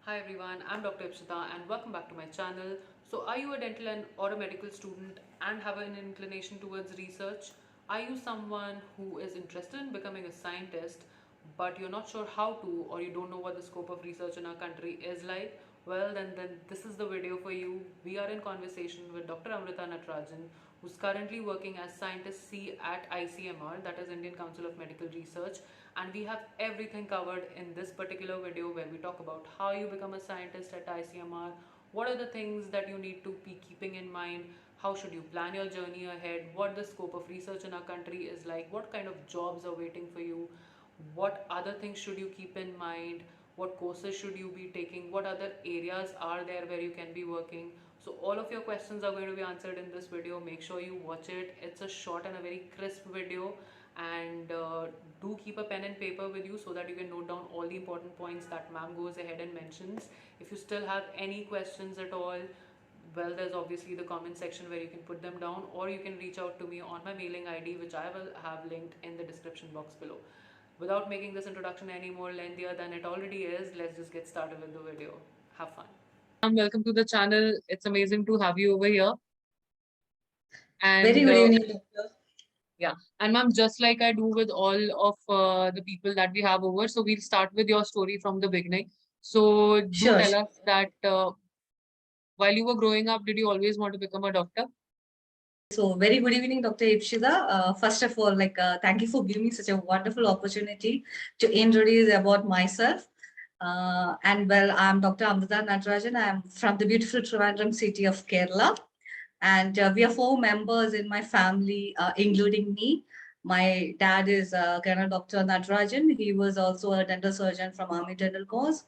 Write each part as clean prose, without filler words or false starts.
Hi everyone, I'm Dr. Amrita and welcome back to my channel. So are you a dental and or a medical student and have an inclination towards research? Are you someone who is interested in becoming a scientist but you're not sure how to, or you don't know what the scope of research in our country is like? Well then this is the video for you. We are in conversation with Dr. Amrita Natarajan, who's currently working as Scientist C at ICMR, that is Indian Council of Medical Research, and we have everything covered in this particular video where we talk about how you become a scientist at ICMR, what are the things that you need to be keeping in mind, how should you plan your journey ahead, what the scope of research in our country is like, what kind of jobs are waiting for you, what other things should you keep in mind, what courses should you be taking, what other areas are there where you can be working. So all of your questions are going to be answered in this video. Make sure you watch it. It's a short and a very crisp video, and do keep a pen and paper with you so that you can note down all the important points that ma'am goes ahead and mentions. If you still have any questions at all, well, there's obviously the comment section where you can put them down, or you can reach out to me on my mailing ID, which I will have linked in the description box below. Without making this introduction any more lengthier than it already is, let's just get started with the video. Have fun. Welcome to the channel. It's amazing to have you over here. And Very good evening, doctor. yeah, and ma'am, just like I do with all of the people that we have over, so we'll start with your story from the beginning. So do Sure. tell us that while you were growing up, did you always want to become a doctor? So, very good evening, Dr. Ipshida. First of all, thank you for giving me such a wonderful opportunity to introduce about myself. I'm Dr. Amrita Natarajan. I'm from the beautiful Trivandrum city of Kerala. And we are four members in my family, including me. My dad is Colonel Dr. Natarajan. He was also a dental surgeon from Army Dental Corps.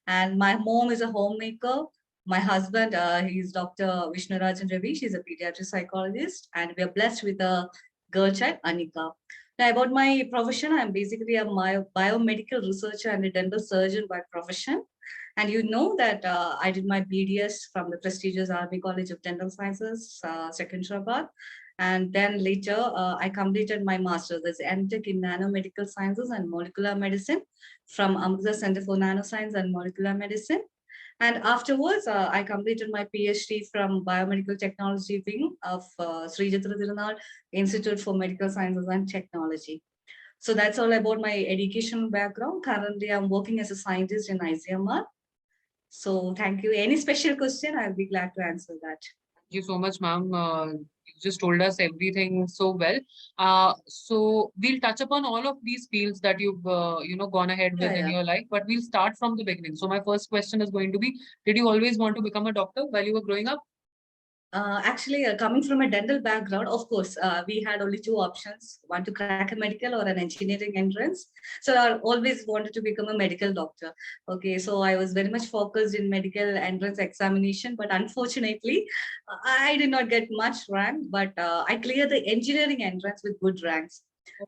And my mom is a homemaker. My husband, he's Dr. Vishnurajan Ravi. She's a pediatric psychologist. And we are blessed with a girl child, Anika. Now, about my profession, I'm basically a biomedical researcher and a dental surgeon by profession. And you know that I did my BDS from the prestigious Army College of Dental Sciences, Secunderabad. And then later, I completed my master's as MTech in Nanomedical Sciences and Molecular Medicine from Amrita Center for Nanoscience and Molecular Medicine. And afterwards, I completed my PhD from Biomedical Technology Wing of Sri Jitra Tirunal Institute for Medical Sciences and Technology. So that's all about my educational background. Currently, I'm working as a scientist in ICMR. So thank you. Any special question, I'll be glad to answer that. Thank you so much, ma'am. You just told us everything so well. So we'll touch upon all of these fields that you've gone ahead with Yeah, in yeah. your life, but we'll start from the beginning. So my first question is going to be: did you always want to become a doctor while you were growing up? Actually, coming from a dental background, of course, we had only two options: one to crack a medical or an engineering entrance. So I always wanted to become a medical doctor. Okay, so I was very much focused in medical entrance examination, but unfortunately, I did not get much rank. But I cleared the engineering entrance with good ranks.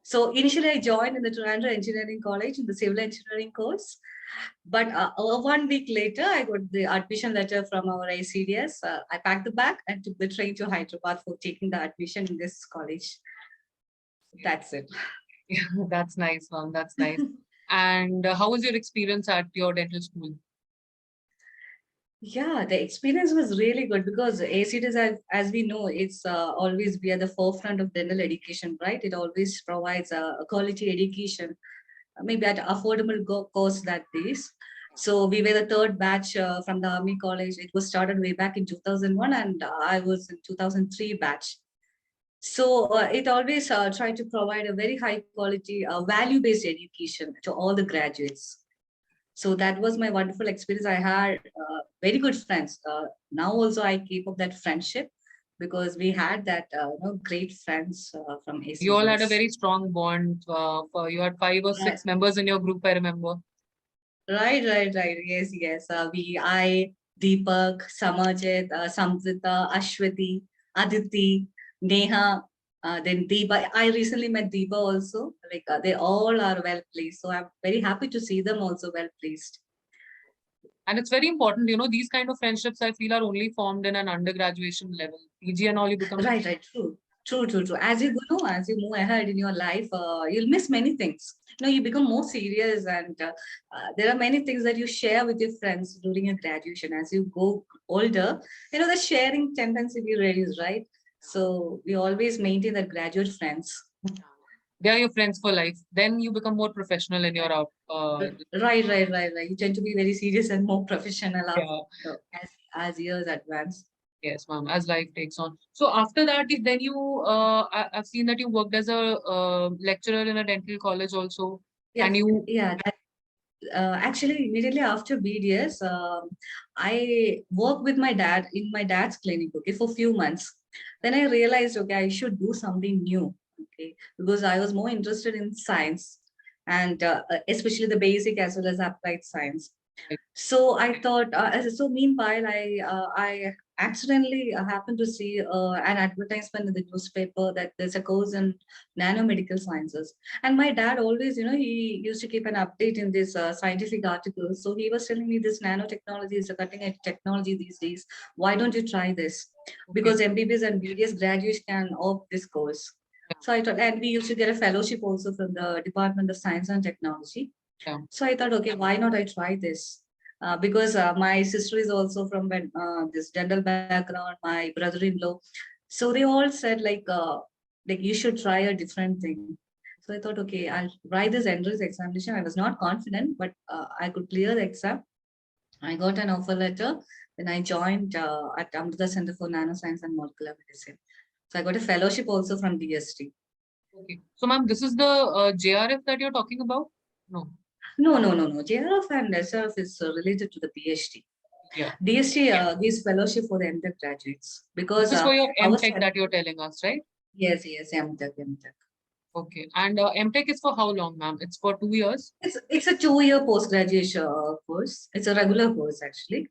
So initially, I joined in the Toronto Engineering College in the civil engineering course. But 1 week later, I got the admission letter from our ICDS. I packed the bag and took the train to Hyderabad for taking the admission in this college. That's it. Yeah, that's nice, ma'am. That's nice. And how was your experience at your dental school? Yeah, the experience was really good because ACDS, as we know, it's always be at the forefront of dental education, right? It always provides a quality education, maybe at affordable cost that days. So we were the third batch from the Army College. It was started way back in 2001, and I was in 2003 batch. So it always tried to provide a very high quality, value-based education to all the graduates. So that was my wonderful experience. I had very good friends. Now also I keep up that friendship because we had that great friends from You all had a ACDS. very strong bond. You had 5 or 6 members in your group, I remember. Right. Yes, yes. I, Deepak, Samajit, Samrita, Ashwati, Aditi, Neha, then Deepa. I recently met Deepa also. They all are well pleased. So I'm very happy to see them also well pleased. And it's very important, these kind of friendships I feel are only formed in an undergraduation level. PG and all, you become Right, true. True, true, true. As you go, as you move ahead in your life, you'll miss many things. You become more serious, and there are many things that you share with your friends during your graduation. As you go older, the sharing tendency will reduce, right? So we always maintain that graduate friends. They are your friends for life. Then you become more professional in your out. Right, right, right, right. You tend to be very serious and more professional Yeah. as years advance. Yes, ma'am, as life takes on. So after that, then I've seen that you worked as a lecturer in a dental college also. Yeah, And you, yeah. Actually, immediately after BDS, I worked with my dad in my dad's clinic, okay, for a few months. Then I realized, okay, I should do something new, okay, because I was more interested in science and especially the basic as well as applied science. So I thought, so meanwhile, I accidentally happened to see an advertisement in the newspaper that there's a course in nanomedical sciences. And my dad always, he used to keep an update in this scientific articles. So he was telling me this nanotechnology is a cutting edge technology these days. Why don't you try this? okay. Because MBBS and BDS graduates can opt this course. So I thought, and we used to get a fellowship also from the Department of Science and Technology. Yeah. So I thought, okay, why not I try this? Because my sister is also from this dental background, my brother-in-law. So they all said like you should try a different thing. So I thought, okay, I'll write this entrance examination. I was not confident, but I could clear the exam. I got an offer letter. Then I joined at Amrita Center for Nanoscience and Molecular Medicine. So I got a fellowship also from DST. Okay. So, ma'am, this is the JRF that you're talking about? No. No, no, no, no. JRF and SRF is related to the PhD. Yeah. DST gives fellowship for the MTech graduates This because is for your our MTech that you're telling us, right? yes, yes, MTech, MTech. Okay. And MTech is for how long, ma'am? It's for 2 years? It's a 2 year post graduation course. It's a regular course actually.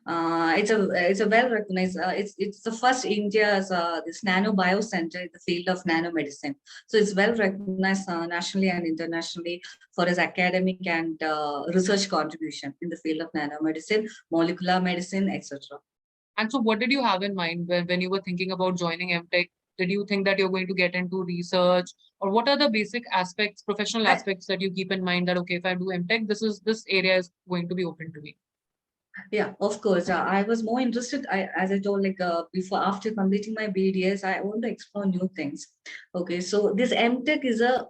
It's a well recognized. It's the first India's this nano bio center in the field of nanomedicine. So it's well recognized nationally and internationally for its academic and research contribution in the field of nanomedicine, molecular medicine, etc. And so what did you have in mind when you were thinking about joining MTech? Did you think that you're going to get into research? Or what are the basic aspects, professional aspects that you keep in mind that, okay, if I do MTech, this area is going to be open to me? Yeah, of course. I was more interested. As I told, before, after completing my BDS, I want to explore new things. Okay, so this MTech is a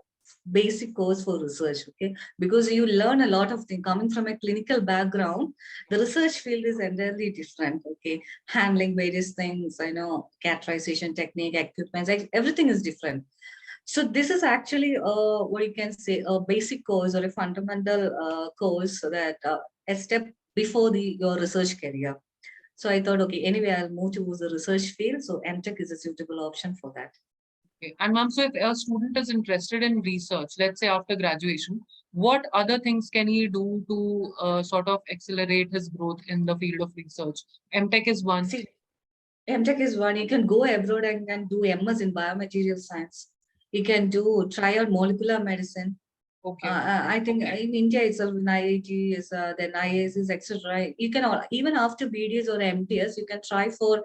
basic course for research. Okay, because you learn a lot of things coming from a clinical background. The research field is entirely different. Okay, handling various things. I know characterization technique, equipment, everything is different. So this is actually what you can say a basic course or a fundamental course that a step before your research career. So I thought, okay, anyway, I'll move towards the research field. So MTech is a suitable option for that. Okay. And ma'am, so if a student is interested in research, let's say after graduation, what other things can he do to sort of accelerate his growth in the field of research? MTech is one. See, MTech is one. You can go abroad and can do MS in biomaterial science. You can do try out molecular medicine. Okay. I think in India itself, in IIT, is, then IISs, etc. You can all, even after BDS or MTS, you can try for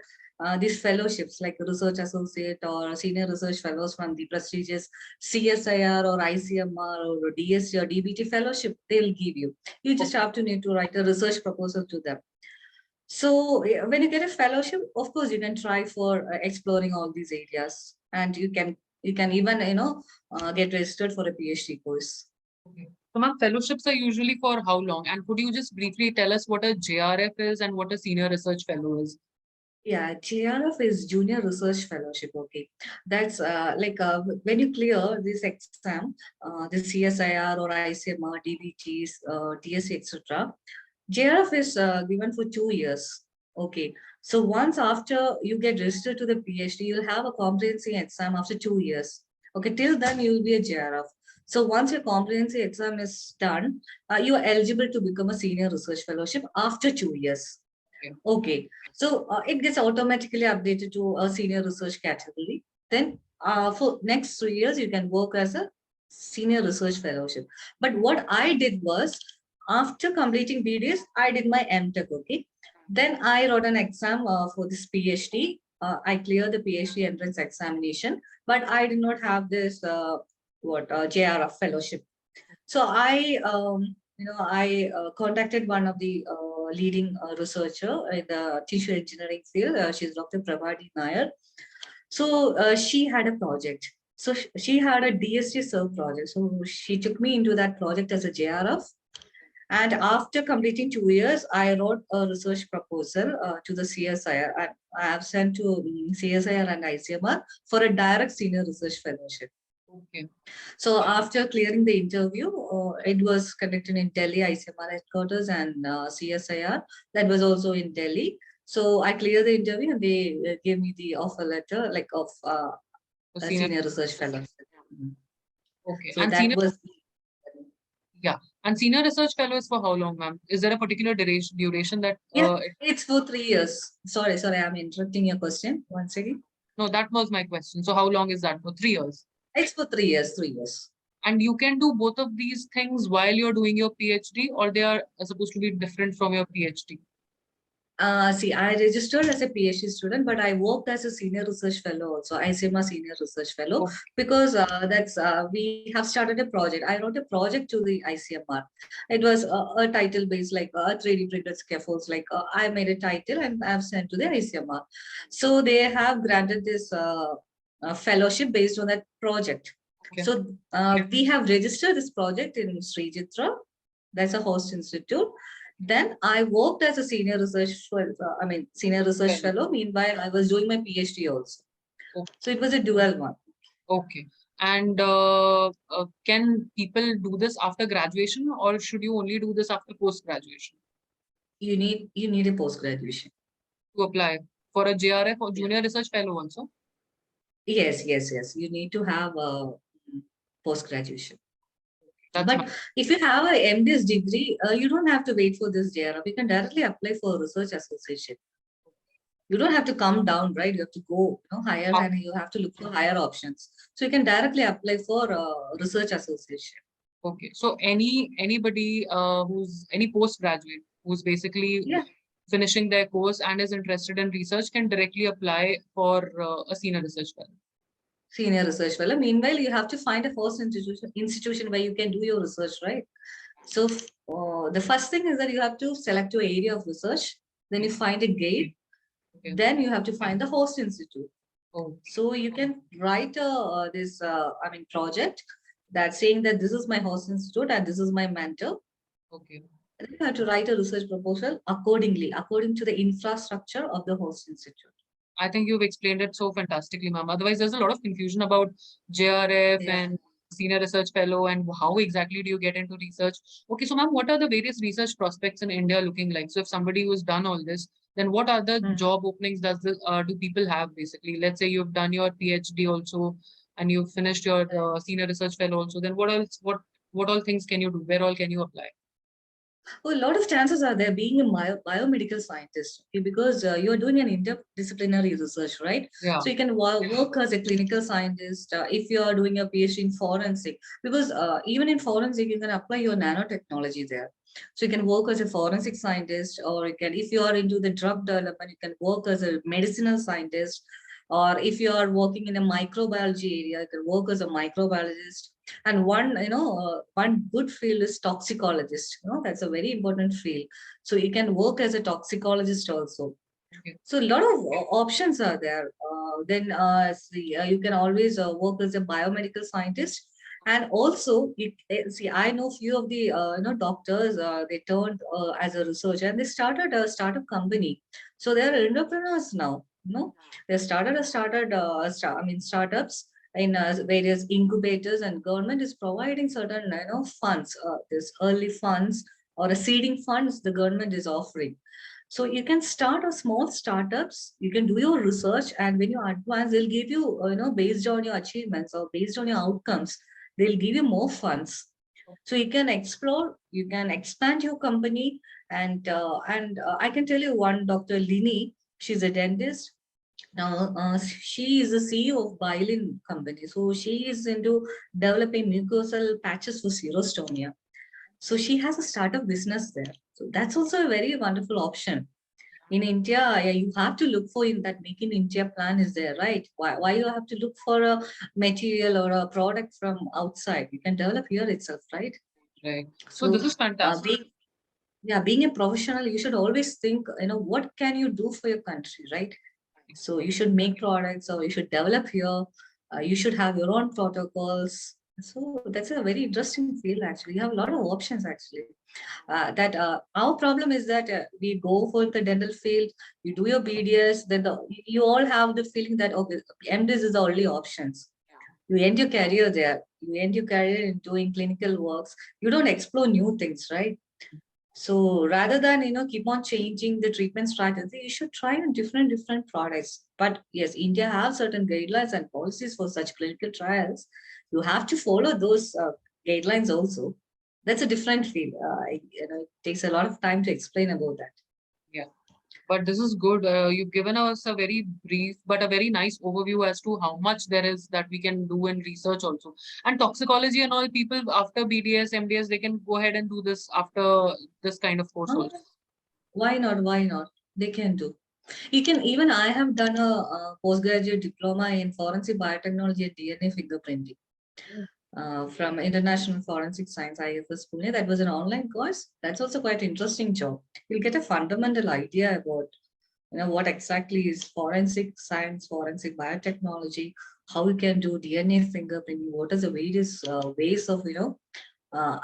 these fellowships like research associate or senior research fellows from the prestigious CSIR or ICMR or DSC or DBT fellowship. They'll give you. You just have to need to write a research proposal to them. So when you get a fellowship, of course, you can try for exploring all these areas, and you can even get registered for a PhD course. Okay. So ma'am, fellowships are usually for how long? And could you just briefly tell us what a JRF is and what a senior research fellow is? Yeah, JRF is Junior Research Fellowship. Okay, that's when you clear this exam, the CSIR or ICMR, DBTs, TSC, etc. JRF is given for 2 years. Okay, so once after you get registered to the PhD, you'll have a comprehensive exam after 2 years. Okay, till then you will be a JRF. So once your comprehensive exam is done, you are eligible to become a senior research fellowship after 2 years. Okay. Okay, so it gets automatically updated to a senior research category. Then for next 3 years, you can work as a senior research fellowship. But what I did was, after completing BDS, I did my MTech. Okay, then I wrote an exam for this PhD. I cleared the PhD entrance examination, but I did not have this JRF fellowship. So I contacted one of the leading researcher in the tissue engineering field. She's Dr. Prabhati Nair. So she had a project. So she had a DST serve project. So she took me into that project as a JRF. And after completing 2 years, I wrote a research proposal to the CSIR. I have sent to CSIR and ICMR for a direct senior research fellowship. Okay. So after clearing the interview, it was conducted in Delhi ICMR headquarters and CSIR that was also in Delhi. So I cleared the interview and they gave me the offer letter of a senior research fellowship. Okay. So and that was. Yeah. And senior research fellow is for how long, ma'am? Is there a particular duration that? It's for 3 years. Sorry, I'm interrupting your question once again. No, that was my question. So how long is that? For 3 years? It's for 3 years, 3 years. And you can do both of these things while you're doing your PhD, or they are supposed to be different from your PhD? See, I registered as a PhD student, but I worked as a senior research fellow also, ICMR senior research fellow, because we have started a project. I wrote a project to the ICMR. It was a title based, like 3D printed scaffolds. I made a title and I've sent to the ICMR. So they have granted this fellowship based on that project. Okay. So we have registered this project in Sri Chitra. That's a host institute. Then I worked as a senior research fellow. Meanwhile, I was doing my PhD also. Okay. So it was a dual one. Okay. And can people do this after graduation, or should you only do this after post-graduation? You need a post-graduation. To apply for a JRF or junior research fellow also? Yes. You need to have a post-graduation. But fine. If you have a MDiS degree, you don't have to wait for this JRF. You can directly apply for a research association. You don't have to come down, right? You have to go higher and you have to look for higher options. So you can directly apply for a research association. Okay. So anybody who's any postgraduate who's basically finishing their course and is interested in research can directly apply for a senior research fellow. Senior research fellow. Meanwhile, you have to find a host institution where you can do your research, right? So the first thing is that you have to select your area of research. Then you find a gate. Okay. Then you have to find the host institute. Oh. So you can write this project that's saying that this is my host institute and this is my mentor. Okay. And then you have to write a research proposal according to the infrastructure of the host institute. I think you've explained it so fantastically, ma'am. Otherwise, there's a lot of confusion about JRF and senior research fellow and how exactly do you get into research. Okay, so ma'am, what are the various research prospects in India looking like? So if somebody who's done all this, then what other job openings do people have basically? Let's say you've done your PhD also and you've finished your senior research fellow also, then what else, what all things can you do? Where all can you apply? Well, a lot of chances are there being a biomedical scientist, okay, because you're doing an interdisciplinary research, right? Yeah. So you can work as a clinical scientist if you are doing a PhD in forensic, because even in forensic, you can apply your nanotechnology there. So you can work as a forensic scientist, or you can, if you are into the drug development, you can work as a medicinal scientist, or if you are working in a microbiology area, you can work as a microbiologist. And one good field is toxicologist. That's a very important field. So you can work as a toxicologist also. Okay. So a lot of options are there. Then you can always work as a biomedical scientist. And also, I know few of the doctors. They turned as a researcher and they started a startup company. So they are entrepreneurs now. They started startups in various incubators, and government is providing certain funds, this early funds or a seeding funds the government is offering. So you can start a small startups, you can do your research, and when you advance, they'll give you, based on your achievements or based on your outcomes, they'll give you more funds. So you can explore, you can expand your company, and I can tell you one, Dr. Lini, she's a dentist. Now, she is the CEO of Biolin company. So she is into developing mucosal patches for xerostonia. So she has a startup business there. So that's also a very wonderful option. In India, yeah, you have to look for in that Make in India plan is there, right? Why you have to look for a material or a product from outside? You can develop here itself, right? Right. So So, this is fantastic. being a professional, you should always think, what can you do for your country, right? So you should make products or you should develop here. You should have your own protocols. So that's a very interesting field, actually. You have a lot of options, actually. That Our problem is that we go for the dental field, you do your BDS, then you all have the feeling that, okay, MDs is the only options. You end your career there. You end your career in doing clinical works. You don't explore new things, right? So rather than keep on changing the treatment strategy, you should try on different products. But yes, India have certain guidelines and policies for such clinical trials. You have to follow those guidelines also. That's a different field. It takes a lot of time to explain about that. Yeah. But this is good. You've given us a very brief but a very nice overview as to how much there is that we can do in research also. And toxicology and all, people after BDS, MDS, they can go ahead and do this after this kind of course Huh? also. Why not? Why not? They can do. You can even I have done a postgraduate diploma in forensic biotechnology and DNA fingerprinting. From International Forensic Science IFS Pune. That was an online course. That's also quite interesting job. You'll get a fundamental idea about what exactly is forensic science, forensic biotechnology, how you can do DNA fingerprinting, what are the various ways of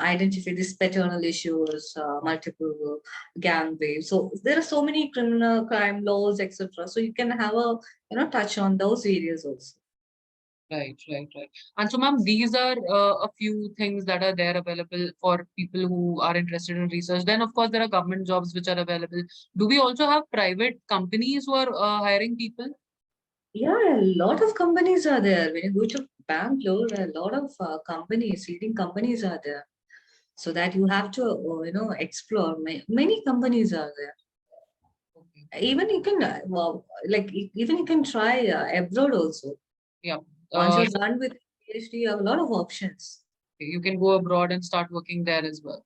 identify these paternal issues, multiple gang rapes. So there are so many criminal crime laws, etc. So you can have a touch on those areas also. Right, right, right. And so, ma'am, these are a few things that are there available for people who are interested in research. Then, of course, there are government jobs which are available. Do we also have private companies who are hiring people? Yeah, a lot of companies are there. When you go to Bangalore, a lot of companies, leading companies are there. So that you have to, explore. Many companies are there. Okay. Even you can, even you can try abroad also. Yeah. Once you're So done with PhD, you have a lot of options. you can go abroad and start working there as well.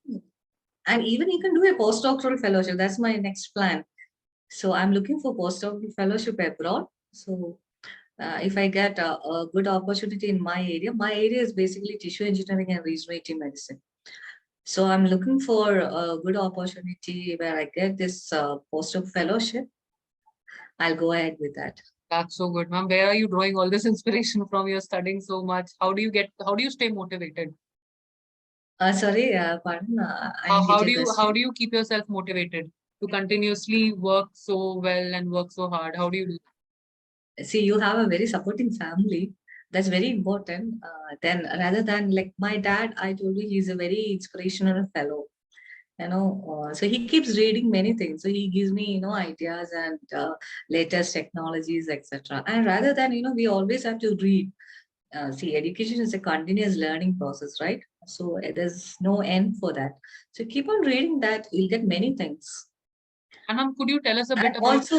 And even you can do a postdoctoral fellowship. That's my next plan. So I'm looking for postdoctoral fellowship abroad. So if I get a good opportunity in my area is basically tissue engineering and regenerative medicine. So I'm looking for a good opportunity where I get this postdoc fellowship. I'll go ahead with that. That's so good, ma'am. Where are you drawing all this inspiration from? You're studying so much. How do you stay motivated? Sorry, pardon. I didn't get your How question. do you keep yourself motivated to continuously work so well and work so hard? How do you do? See, you have a very supporting family. That's very important. Then rather than like my dad, I told you he's a very inspirational fellow. So he keeps reading many things. So he gives me, ideas and latest technologies, etc. And rather than, we always have to read. See, education is a continuous learning process, right? So there's no end for that. So keep on reading that, you'll get many things. And ma'am, could you tell us a bit And about?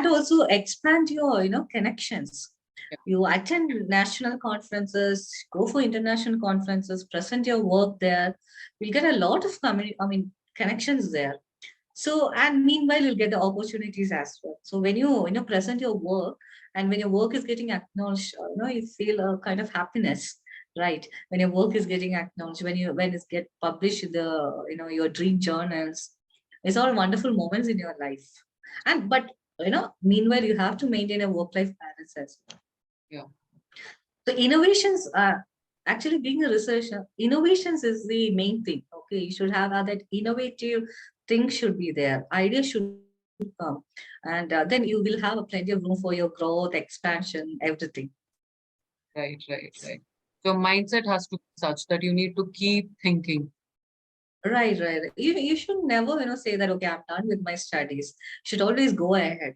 also expand your, connections. Yeah, You attend national conferences, go for international conferences, present your work there. You'll get a lot of connections there. So, and meanwhile, you'll get the opportunities as well. So when you present your work and when your work is getting acknowledged, you feel a kind of happiness, right? When your work is getting acknowledged, when it's get published in the, your dream journals, it's all wonderful moments in your life. But meanwhile, you have to maintain a work-life balance as well. yeah. So innovations are actually being a researcher, innovations is the main thing. Okay, you should have that innovative things should be there. Ideas should come. And then you will have plenty of room for your growth, expansion, everything. Right, right, right. So mindset has to be such that you need to keep thinking. Right, right. You should never, say that, okay, I'm done with my studies. You should always go ahead.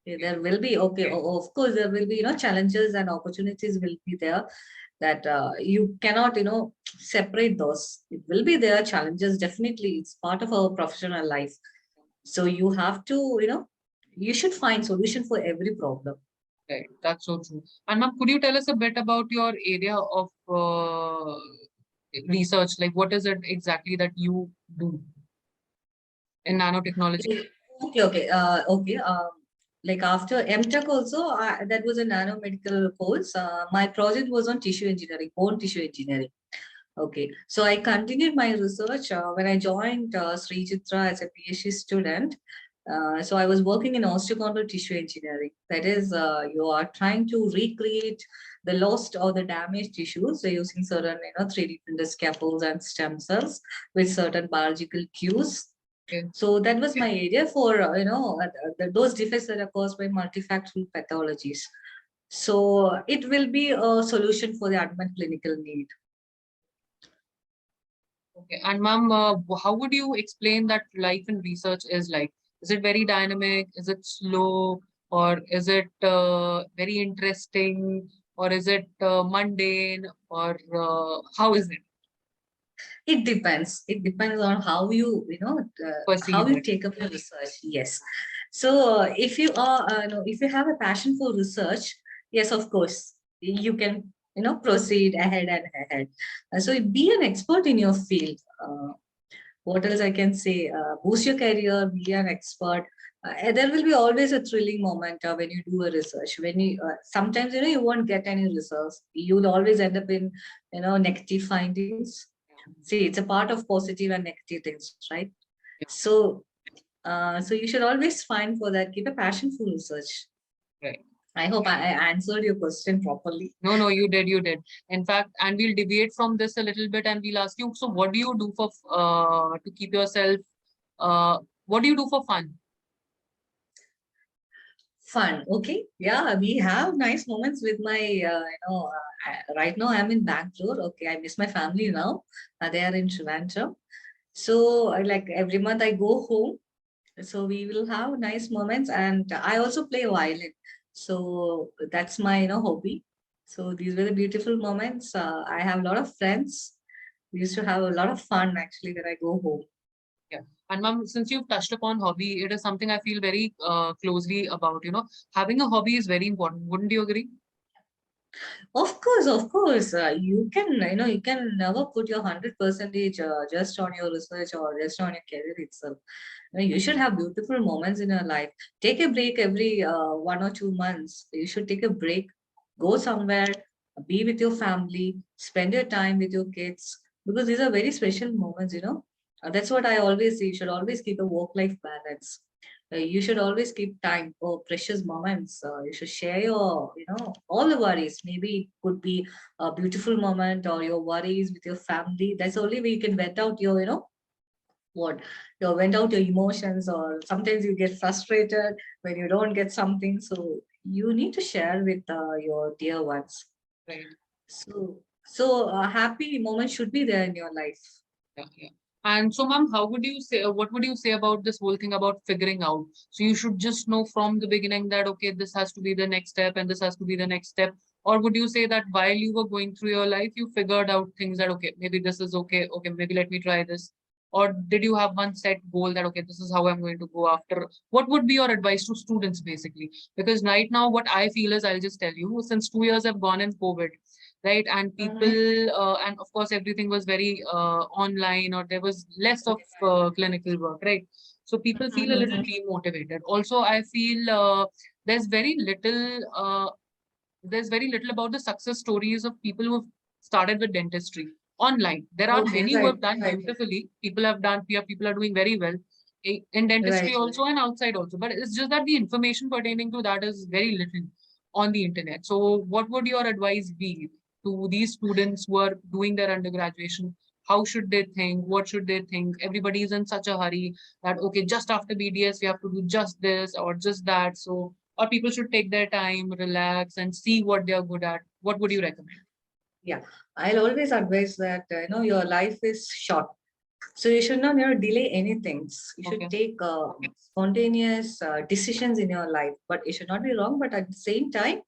Okay, there will be, okay, of course, there will be, challenges and opportunities will be there that you cannot, separate those. It will be there, challenges, definitely. It's part of our professional life. So you have to, you should find solution for every problem. Right, that's so true. And ma'am, could you tell us a bit about your area of research? Like, what is it exactly that you do in nanotechnology? Okay. Like after MTech also, that was a nanomedical course. My project was on tissue engineering, bone tissue engineering. Okay, so I continued my research when I joined Sri Chitra as a PhD student. So I was working in osteochondral tissue engineering. That is, you are trying to recreate the lost or the damaged tissues using certain, 3D printed scaffolds and stem cells with certain biological cues. Okay. So that was my area for, those defects that are caused by multifactorial pathologies. So it will be a solution for the unmet clinical need. Okay. And ma'am, how would you explain that life in research is like? Is it very dynamic? Is it slow? Or is it very interesting? Or is it mundane? Or how is it It depends. It depends on how how perceive you it? take up your research. Yes. So if you are, if you have a passion for research, yes, of course, you can, proceed ahead and ahead. So be an expert in your field. What else I can say? Boost your career, be an expert. There will be always a thrilling moment when you do a research. When you sometimes you won't get any results. You'll always end up in negative findings. See, it's a part of positive and negative things, right? Yeah. So, so you should always find for that. Keep a passion for research. Right. I hope I answered your question properly. No, no, you did, you did. In fact, and we'll deviate from this a little bit, and we'll ask you. So, what do you do for to keep yourself? What do you do for fun? Fun. Okay. Yeah, we have nice moments with my, right now I'm in Bangalore. Okay. I miss my family now. They are in Trivandrum. So like every month I go home. So we will have nice moments. And I also play violin. So that's my, hobby. So these were the beautiful moments. I have a lot of friends. We used to have a lot of fun actually when I go home. Yeah. And ma'am, since you've touched upon hobby, it is something I feel very closely about. Having a hobby is very important. Wouldn't you agree? Of course, of course. You can never put your 100% just on your research or just on your career itself. You should have beautiful moments in your life. Take a break every 1 or 2 months. You should take a break, go somewhere, be with your family, spend your time with your kids, because these are very special moments. That's what I always say. You should always keep a work-life balance. You should always keep time for precious moments. You should share your, all the worries. Maybe it could be a beautiful moment or your worries with your family. That's the only way you can vent out your, what, you vent out your emotions, or sometimes you get frustrated when you don't get something. So you need to share with your dear ones. Right. So a happy moment should be there in your life. Yeah, yeah. And so, ma'am, how would you say, what would you say about this whole thing about figuring out? So you should just know from the beginning that, okay, this has to be the next step and this has to be the next step. Or would you say that while you were going through your life, you figured out things that, okay, maybe this is okay, okay, maybe let me try this. Or did you have one set goal that, okay, this is how I'm going to go after? What would be your advice to students basically? Because right now, what I feel is, I'll just tell you, since 2 years have gone in COVID, right? And people, and of course, everything was very online, or there was less of clinical work, right? So people feel a little demotivated. Also, I feel there's very little, there's very little about the success stories of people who have started with dentistry online. There are Okay, many who right, have done right, beautifully. People have done, people are doing very well in dentistry right. also and outside also. But it's just that the information pertaining to that is very little on the internet. So what would your advice be to these students who are doing their undergraduation? How should they think? What should they think? Everybody is in such a hurry that, okay, just after BDS, we have to do just this or just that. So, or people should take their time, relax, and see what they're good at. What would you recommend? Yeah, I'll always advise that your life is short, so you should not delay anything. You should Okay. take spontaneous decisions in your life, but it should not be wrong. But at the same time,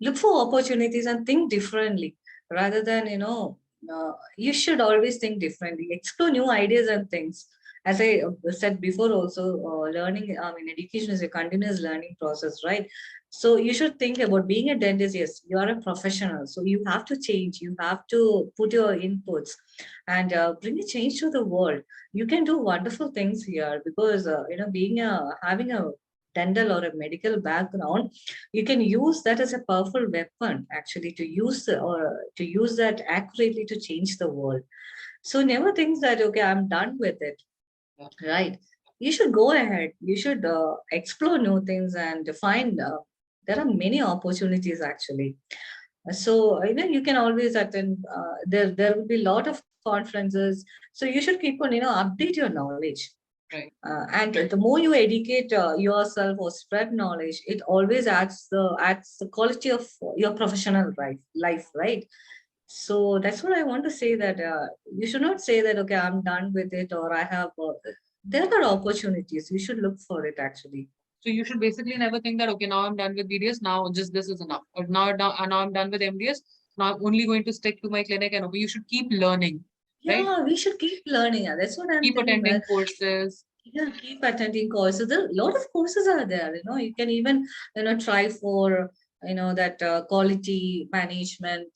look for opportunities and think differently rather than you should always think differently. Explore new ideas and things. as I said before also, learning, I mean, education is a continuous learning process, right? So you should think about being a dentist. Yes, you are a professional. So you have to change. You have to put your inputs and bring a change to the world. You can do wonderful things here because, having a dental or a medical background, you can use that as a powerful weapon actually to use or to use that accurately to change the world. So never think that, okay, I'm done with it, right? You should go ahead. You should explore new things and find, there are many opportunities actually. So, you can always attend, there will be a lot of conferences. So you should keep on, update your knowledge. Right. And the more you educate yourself or spread knowledge, it always adds the quality of your professional life, right? So that's what I want to say, that you should not say that, okay, I'm done with it, or I have, there are opportunities. You should look for it actually. So you should basically never think that, okay, now I'm done with BDS, now just this is enough. Or now I'm done with MDS, now I'm only going to stick to my clinic, and you should keep learning, right? Yeah, we should keep learning. That's what I'm Keep telling. attending courses. Yeah, keep attending courses. There, a lot of courses are there. You can even, try for, that quality management,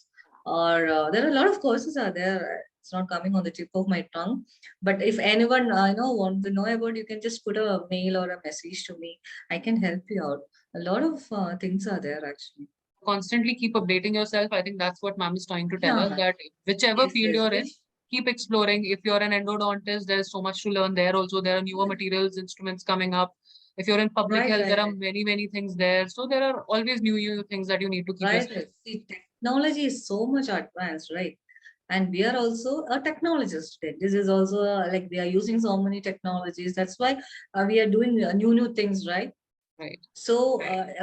or there are a lot of courses are there. It's not coming on the tip of my tongue. But if anyone, want to know about, you can just put a mail or a message to me. I can help you out. A lot of things are there actually. Constantly keep updating yourself. I think that's what ma'am is trying to tell us, Yeah. that whichever Yes, field yes. you're in, keep exploring. If you're an endodontist, there's so much to learn there also. There are newer materials, instruments coming up. If you're in public Right, health, right, there are right. many things there. So there are always new things that you need to keep Right. yourself. See, technology is so much advanced, right? And we are also a technologist. This is also like we are using so many technologies. That's why we are doing new things, right? Right. So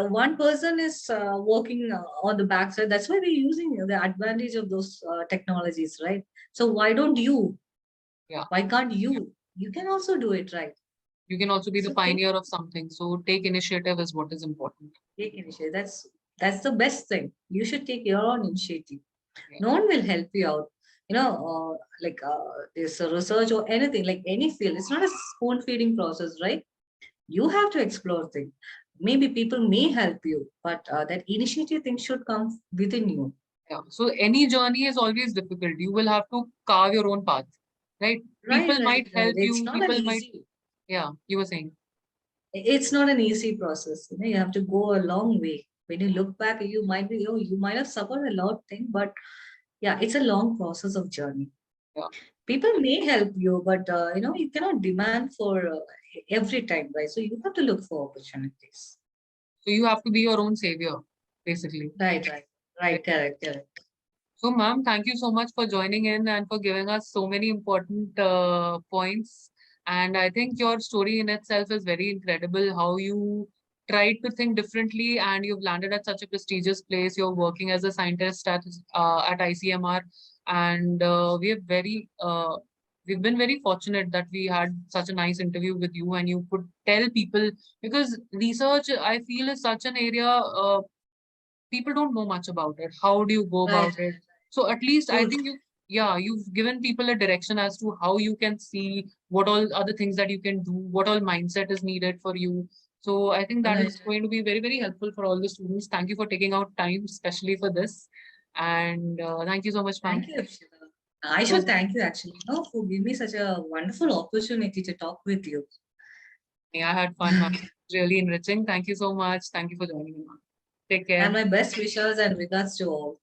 one person is working on the backside. That's why we're using the advantage of those technologies, right? So why don't you? Yeah. Why can't you? You can also do it, right? You can also be the So take pioneer of something. So take initiative is what is important. initiative. That's the best thing. You should take your own initiative. Yeah. No one will help you out. Like this research or anything, like any field, it's not a spoon feeding process, right? You have to explore things. Maybe people may help you, but that initiative thing should come within you. Yeah. So any journey is always difficult. You will have to carve your own path, right? Right, People right, might right. help It's you. not an People might, easy. yeah, you were saying. It's not an easy process. You have to go a long way. When you look back, you might have suffered a lot thing, but yeah, it's a long process of journey. Yeah. People may help you, but you cannot demand for every time, right? So you have to look for opportunities. So you have to be your own savior, basically. Right, right, right, correct. So, ma'am, thank you so much for joining in and for giving us so many important points. And I think your story in itself is very incredible, how you tried to think differently and you've landed at such a prestigious place. You're working as a scientist at ICMR. And we've been very fortunate that we had such a nice interview with you and you could tell people, because research, I feel, is such an area people don't know much about it. How do you go Right, about it? So at least I true. think you've given people a direction as to how you can see what all other things that you can do, what all mindset is needed for you. So I think that Right. is going to be very helpful for all the students. Thank you for taking out time, especially for this. And thank you so much, ma'am. Thank you, Akshita. I should So thank you actually, for giving me such a wonderful opportunity to talk with you. I had fun, ma'am. Really enriching. Thank you so much. Thank you for joining me, ma'am. Take care. And my best wishes and regards to all.